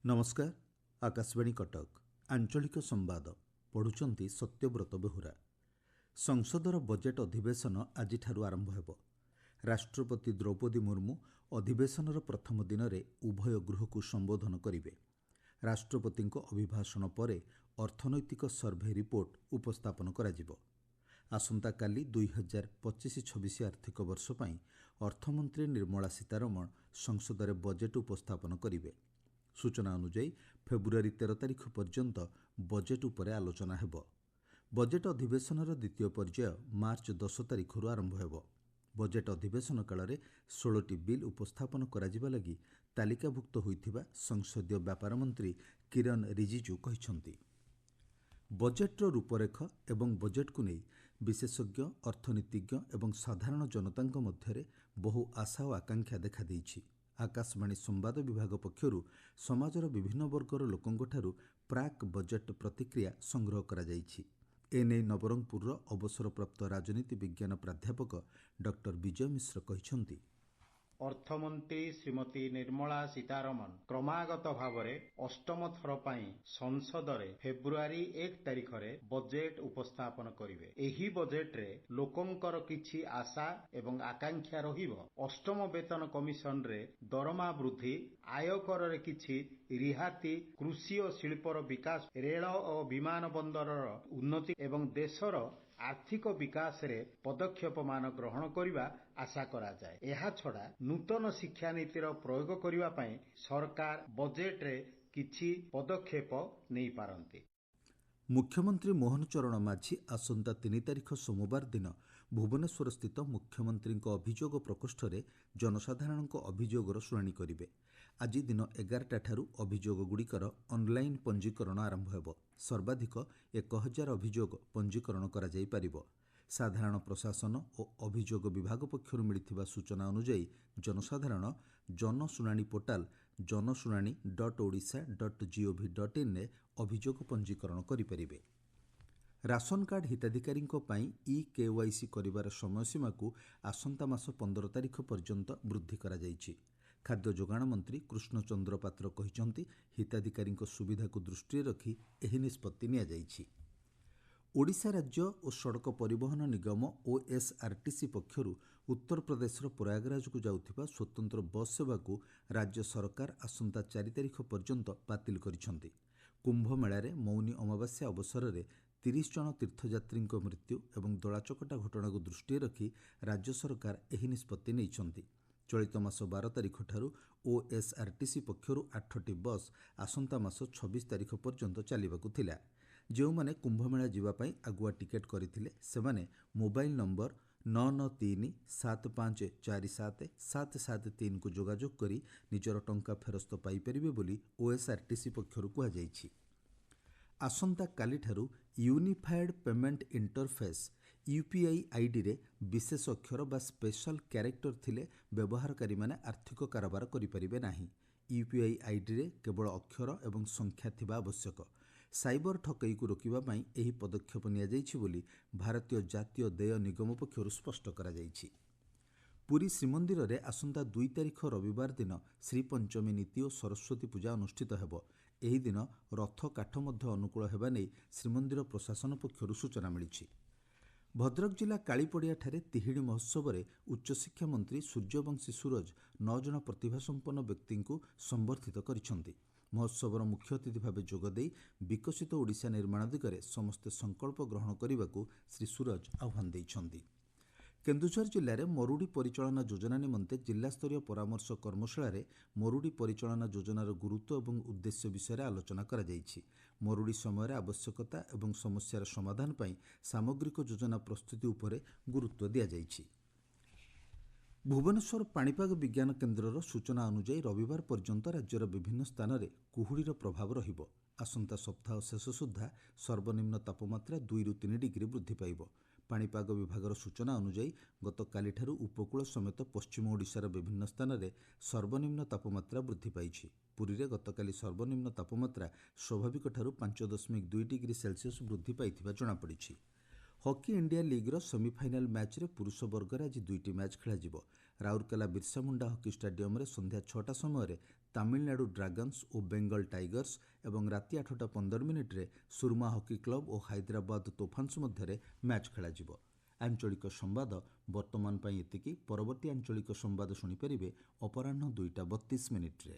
नमस्कार। आकाशवाणी कटक आंचलिक संवाद पढ़ुचंती सत्यव्रत बेहुरा। संसदर बजेट अधिवेशन आज आरंभ हेब। राष्ट्रपति द्रौपदी मुर्मू अधिवेशनर प्रथम दिन में उभय गृह को संबोधन करेंगे। राष्ट्रपति अभिभाषण पर अर्थनैतिक सर्भे रिपोर्ट उपस्थापन कराजिबो। आसंता काली 2025-26 आर्थिक वर्ष पर अर्थमंत्री निर्मला सीतारमण संसद में बजेट उपस्थापन करेंगे। सूचना अनुसार फेब्रुआरी 13 तारिख पर्यंत बजेट उपरे आलोचना हेब। बजेट अधिवेशनर द्वितीय पर्याय मार्च 10 तारिख आरंभ हेब। बजेट अधिवेशन काल में 16टी बिल उपस्थापन कराजिबा लगी तालिकाभुक्त होइथिबा संसदीय व्यापार मंत्री किरण रिजिजू कहिसंती। बजेट्र रूपरेख एवं बजेट को नहीं विशेषज्ञ, अर्थनीतिज्ञ एवं साधारण जनतांक मध्यरे बहु आशा और आकांक्षा देखा देइछि। आकाशवाणी संवाद विभाग पक्षरु समाजर विभिन्न वर्गर लोकंठारु प्राक बजेट प्रतिक्रिया संग्रह करा जाइछि। एने नवरंगपुर अवसरप्राप्त राजनीति विज्ञान प्राध्यापक डॉक्टर विजय मिश्र कहिसंती। अर्थमंत्री श्रीमती निर्मला सीतारमण क्रमागत भावरे अष्टम थर पाई संसदरे फेब्रुआरी 1 तारिखरे बजेट उपस्थापन करिवे। एही बजेट रे लोकंकर किछि आशा एवं आकांक्षा रहिबो। अष्टम वेतन कमिशन रे दरमा वृद्धि, आयकर रे किछि रिहाती, कृषि और शिल्पर विकास, रेल और विमान बंदरर उन्नति एवं देशर आर्थिक विकास रे पदक्षेप मान ग्रहण करिबा आशा करा जाए। एहा छडा नूतन शिक्षा नीतिर प्रयोग करिबा पई सरकार बजेट रे किछि पदक्षेप नै पारंती। मुख्यमंत्री मोहन चरण माझी आसंता 3 तारिख सोमवार दिन भुवनेश्वर स्थित मुख्यमंत्री अभियोग प्रकोष्ठ में जनसाधारण अभियोगर शुणाणी करेंगे। आज दिन 11टा ठारू अभियोगगुड़िकर ऑनलाइन पंजीकरण आरंभ हेब। सर्वाधिक 1000 अभियोग पंजीकरण करा जाई परिबो। साधारण प्रशासन और अभियोग विभाग पक्षर मिलिथिबा सूचना अनुसार जनसाधारण जनशुणाणी पोर्टाल janashunani.odisha.gov.in ने अभियोग पंजीकरण करिपरिबे। राशन कार्ड हिताधिकारी ई-केवाईसी करिवार समयसीमा को आसंता मास 15 तारिख पर्यंत वृद्धि करा जाइछि। खाद्य जोगाण मंत्री कृष्णचंद्र पात्र कहिसंती हिताधिकारी सुविधा को दृष्टि रखी एही निष्पत्ति निया जाइछि। ओडिशा राज्य और सड़क परिवहन निगम ओएसआरटीसी पक्षरु उत्तर प्रदेशर प्रयागराज को जाउथिबा स्वतंत्र बस सेवा को राज्य सरकार आसंता 4 तारिख पर्यंत बातिल करिसंती। कुंभ मेला मौनी अमावास्या अवसर में 30 जन तीर्थयात्री मृत्यु और दलाचकटा घटना को दृष्टि रखी राज्य सरकार एही निष्पत्ति नैछंती। चलित मास 12 तारिख ठारू ओएसआरटीसी पक्षरु 8टी बस आसंता मास 26 तारिख पर्यंत चलिबाकु थिला। जो माने कुंभ मेला जीवापाई आगुआ टिकेट करथिले सेमाने मोबाइल नंबर 9937547773 को जोगाजोग करी निजर टंका फेरस्त पाई परिबे बोली ओएसआरटीसी पक्षरु कुहा जाइछि। आसंता काली ठारू unified payment interface UPI ID रे विशेष अक्षर बा स्पेशल कैरेक्टर थिले व्यवहारकारी माने आर्थिक कारोबार करि परिबे नाही। यूपीआई आईडी रे केवल अक्षर एवं संख्या थिबा आवश्यक। साइबर ठकई को रोकिबा पई एही पदक्षेप निया जाइछि बोली भारतीय जातीय देय निगम पक्षरु स्पष्ट करा जाइछि। पुरी श्रीमंदिर रे आसंता 2 तारिख रविवार दिन श्रीपंचमी नीति और सरस्वती पूजा अनुष्ठित हेब। एही दिन रथ काठ मध्य अनुकूल हेबा नै श्रीमंदिर प्रशासन पक्षरु सूचना मिलिछि। भद्रक जिला कालीपड़िया ठारे तिहिड़ी महोत्सव में उच्चशिक्षा मंत्री सूर्यवंशी सूरज 9 जन प्रतिभासंपन्न व्यक्ति को संबर्धित करिसंती। महोत्सवर मुख्य अतिथि भाव जोगदे विकसित ओडिशा निर्माण दिगरे समस्ते संकल्प ग्रहण करने को श्री सूरज आह्वान देइछंती। केन्दुझर जिले में मरुड़ी परिचालना योजना निमंते जिलास्तरीय परामर्श कर्मशाला मरुड़ी परिचालना योजनार गुरुत्व और उद्देश्य विषय आलोचना करा जाइछि। मरुड़ी समय आवश्यकता और समस्यार समाधान पाई सामग्रिक योजना प्रस्तुति उपरे गुरुत्व दिया जाइछि। भुवनेश्वर पाणीपाग विज्ञान केन्द्रर सूचना अनुसार रविवार पर्यंत राज्यर विभिन्न स्थान में कुहुड़ीर प्रभाव रहिबो। आसंता सप्ताह शेष सुधा सर्वनिम्न तापमात्रा 2 ରୁ 3 डिग्री वृद्धि पाइब। पाणीपाग विभागर सूचना अनुसार गतकालिठारू उपकूल समेत पश्चिम ओडिशार विभिन्न स्थान में सर्वनिम्न तापमात्रा वृद्धि पाइछि। पुरी रे गतकाली सर्वनिम्न तापमात्रा स्वाभाविक ठारू 5.2 डिग्री सेल्सियस वृद्धि पाइथिबा जणापड़िछि। ହକି ଇଣ୍ଡିଆ ଲିଗ୍ର ସେମିଫାଇନାଲ୍ ମ୍ୟାଚ୍ରେ ପୁରୁଷ ବର୍ଗରେ ଆଜି 2ଟି ମ୍ୟାଚ୍ ଖେଳାଯିବ। ରାଉରକେଲା ବିର୍ସାମୁଣ୍ଡା ହକି ଷ୍ଟାଡିୟମରେ ସନ୍ଧ୍ୟା 6ଟା ସମୟରେ ତାମିଲନାଡୁ ଡ୍ରାଗନ୍ସ ଓ ବେଙ୍ଗଲ ଟାଇଗର୍ସ ଏବଂ ରାତି 8:15 ସୁରମା ହକି କ୍ଲବ ଓ ହାଇଦ୍ରାବାଦ ତୋଫାନ୍ସ ମଧ୍ୟରେ ମ୍ୟାଚ୍ ଖେଳାଯିବ। ଆଞ୍ଚଳିକ ସମ୍ବାଦ ବର୍ତ୍ତମାନ ପାଇଁ ଏତିକି। ପରବର୍ତ୍ତୀ ଆଞ୍ଚଳିକ ସମ୍ବାଦ ଶୁଣିପାରିବେ ଅପରାହ୍ନ 2ଟା 32 ମିନିଟ୍ରେ।